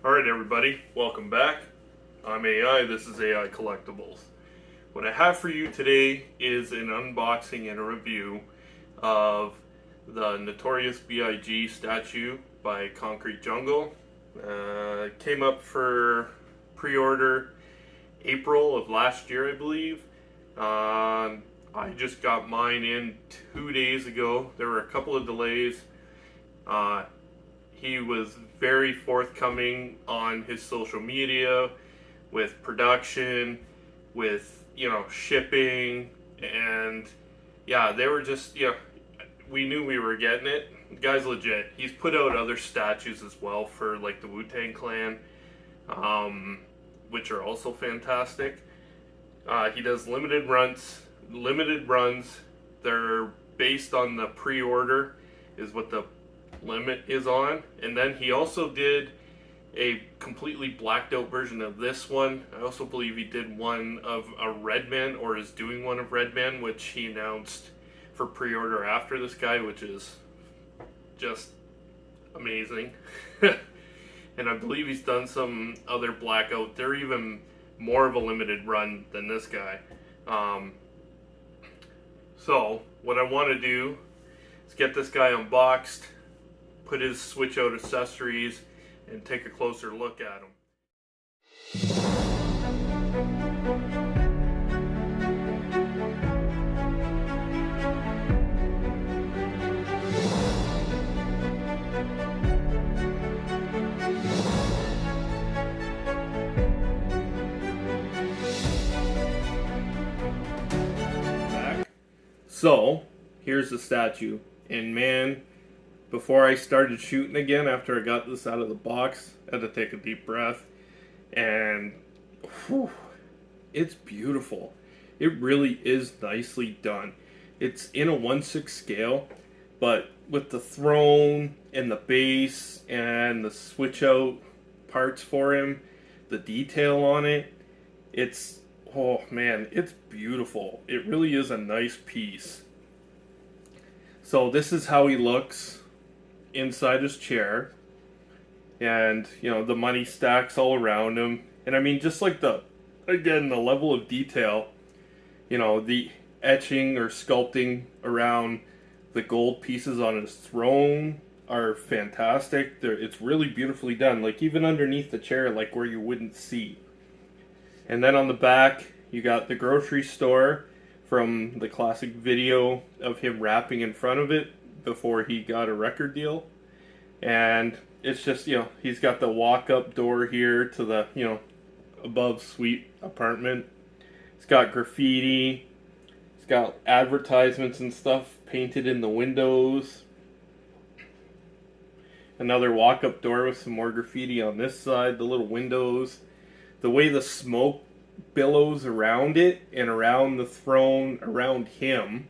Alright everybody, welcome back. I'm AI, this is AI Collectibles. What I have for you today is an unboxing and a review of the Notorious B.I.G. statue by Concrete Jungle. Came up for pre-order April of last year, I believe. I just got mine in 2 days ago. There were a couple of delays. He was very forthcoming on his social media with production, with, shipping, and yeah, they were just, we knew we were getting it. The guy's legit. He's put out other statues as well for like the Wu-Tang Clan, which are also fantastic. He does limited runs. They're based on the pre-order is what the limit is on, and then he also did a completely blacked out version of this one. I also believe he did one of a Redman, or is doing one of Redman, which he announced for pre-order after this guy, which is just amazing. And I believe he's done some other blackout. They're even more of a limited run than this guy. So what I want to do is get this guy unboxed, put his switch out accessories, and take a closer look at him. So, here's the statue, and man, before I started shooting again, after I got this out of the box, I had to take a deep breath, and whew, it's beautiful. It really is nicely done. It's in a 1/6 scale, but with the throne and the base and the switch out parts for him, the detail on it, it's, oh man, it's beautiful. It really is a nice piece. So this is how he looks inside his chair, and the money stacks all around him, and I mean, just like the level of detail, the etching or sculpting around the gold pieces on his throne are fantastic. It's really beautifully done, like even underneath the chair, like where you wouldn't see. And then on the back you got the grocery store from the classic video of him rapping in front of it before he got a record deal. And it's just, he's got the walk-up door here to the, above suite apartment. It's got graffiti. It's got advertisements and stuff painted in the windows. Another walk-up door with some more graffiti on this side, the little windows. The way the smoke billows around it and around the throne, around him,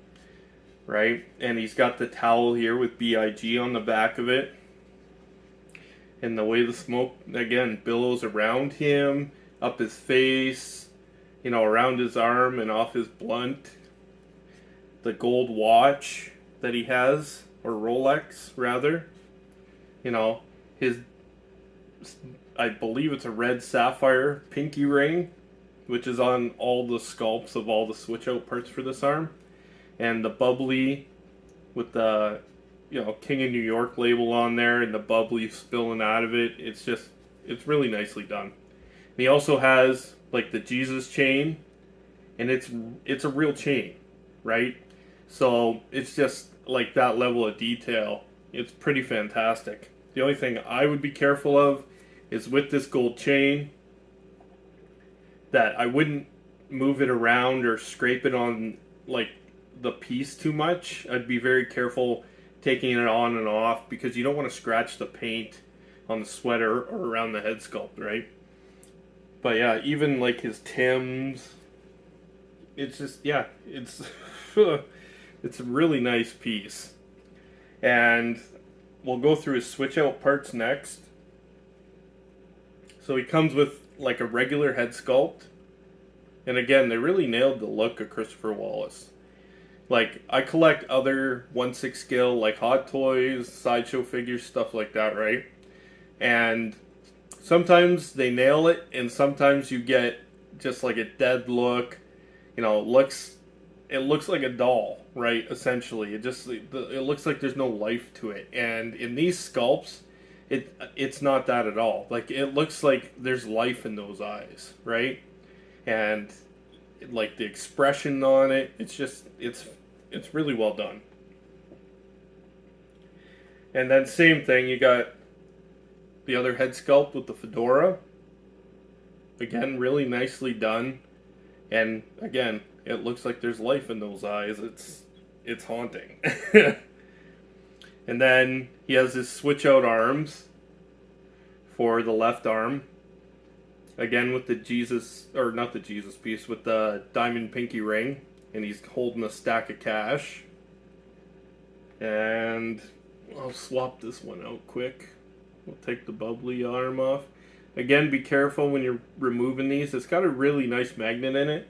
right? And he's got the towel here with B.I.G. on the back of it. And the way the smoke, again, billows around him, up his face, around his arm and off his blunt. The gold watch that he has, or Rolex, rather. His, I believe it's a red sapphire pinky ring, which is on all the sculpts of all the switch out parts for this arm. And the bubbly with the King of New York label on there, and the bubbly spilling out of it. It's really nicely done. And he also has like the Jesus chain, and it's a real chain, right? So it's just like that level of detail. It's pretty fantastic. The only thing I would be careful of is with this gold chain, that I wouldn't move it around or scrape it on like the piece too much. I'd be very careful taking it on and off, because you don't want to scratch the paint on the sweater or around the head sculpt, right? But yeah, even like his Timbs, it's just, it's it's a really nice piece. And we'll go through his switch out parts next. So he comes with like a regular head sculpt, and again, they really nailed the look of Christopher Wallace. Like, I collect other 1/6 scale, like Hot Toys, sideshow figures, stuff like that, right? And sometimes they nail it, and sometimes you get just like a dead look. You know, it looks like a doll, right? Essentially, it looks like there's no life to it. And in these sculpts, it's not that at all. Like, it looks like there's life in those eyes, right? And like the expression on it, it's really well done. And then same thing, you got the other head sculpt with the fedora. Again, really nicely done. And again, it looks like there's life in those eyes. It's haunting. And then he has his switch out arms for the left arm. Again with the Jesus, or not the Jesus piece, with the diamond pinky ring. And he's holding a stack of cash. And I'll swap this one out quick. We'll take the bubbly arm off. Again, be careful when you're removing these. It's got a really nice magnet in it,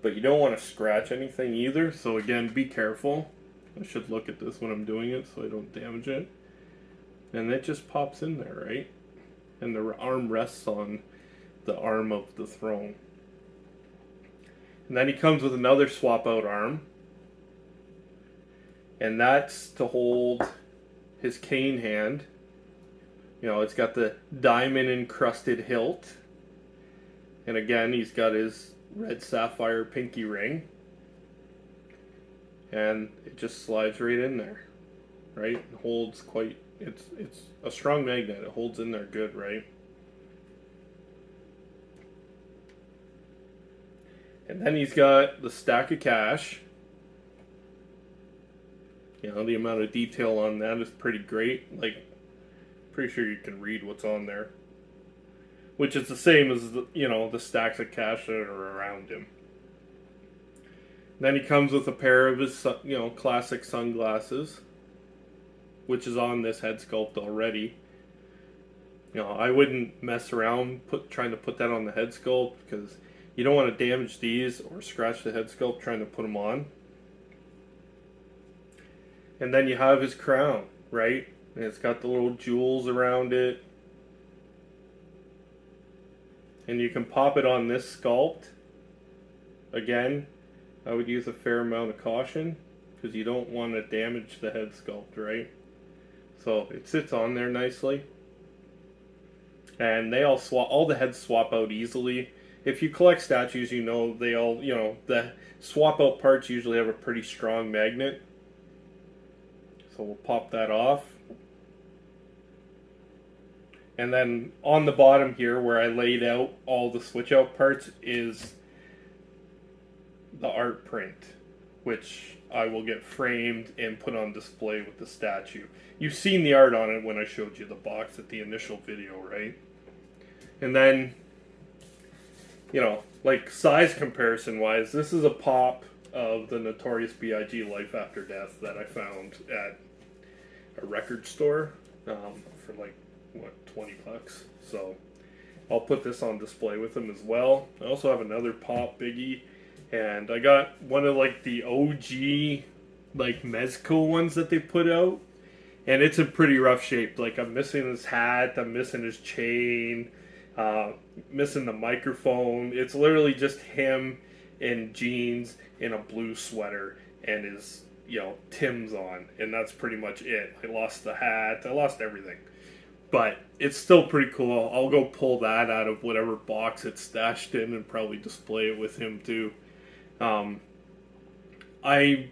but you don't want to scratch anything either. So again, be careful. I should look at this when I'm doing it so I don't damage it. And it just pops in there, right? And the arm rests on the arm of the throne. And then he comes with another swap out arm. And that's to hold his cane hand. You know, it's got the diamond encrusted hilt. And again, he's got his red sapphire pinky ring. And it just slides right in there. Right? It holds quite, it's a strong magnet. It holds in there good, right? And then he's got the stack of cash. You know, the amount of detail on that is pretty great. Like, pretty sure you can read what's on there. Which is the same as, the stacks of cash that are around him. Then he comes with a pair of his, classic sunglasses. Which is on this head sculpt already. You know, I wouldn't mess around trying to put that on the head sculpt, because you don't want to damage these or scratch the head sculpt trying to put them on. And then you have his crown, right? And it's got the little jewels around it. And you can pop it on this sculpt. Again, I would use a fair amount of caution, because you don't want to damage the head sculpt, right? So it sits on there nicely. And they all the heads swap out easily. If you collect statues, they all, the swap out parts usually have a pretty strong magnet. So we'll pop that off. And then on the bottom here, where I laid out all the switch out parts, is the art print, which I will get framed and put on display with the statue. You've seen the art on it when I showed you the box at the initial video, right? And then, like size comparison wise, this is a pop of the Notorious B.I.G. Life After Death that I found at a record store for like, $20. So I'll put this on display with them as well. I also have another pop biggie, and I got one of like the OG like Mezco ones that they put out, and it's in pretty rough shape. Like, I'm missing his hat, I'm missing his chain, missing the microphone. It's literally just him in jeans in a blue sweater and his Tim's on, and that's pretty much it. I lost the hat, I lost everything. But it's still pretty cool. I'll go pull that out of whatever box it's stashed in and probably display it with him too. I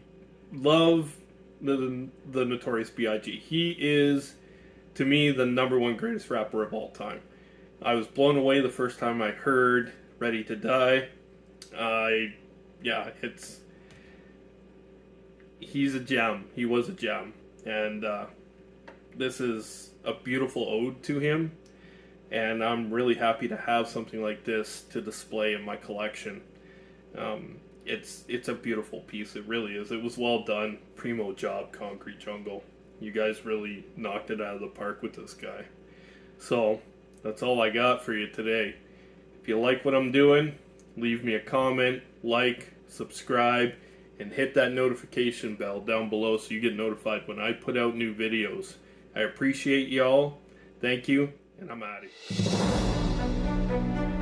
love the Notorious B.I.G. He is, to me, the -- greatest rapper of all time. I was blown away the first time I heard Ready to Die. He's a gem. He was a gem. And this is a beautiful ode to him, and I'm really happy to have something like this to display in my collection. It's a beautiful piece. It really is. It was well done. Primo job, Concrete Jungle. You guys really knocked it out of the park with this guy. So that's all I got for you today. If you like what I'm doing, leave me a comment, like, subscribe, and hit that notification bell down below so you get notified when I put out new videos. I appreciate y'all. Thank you, and I'm out of here.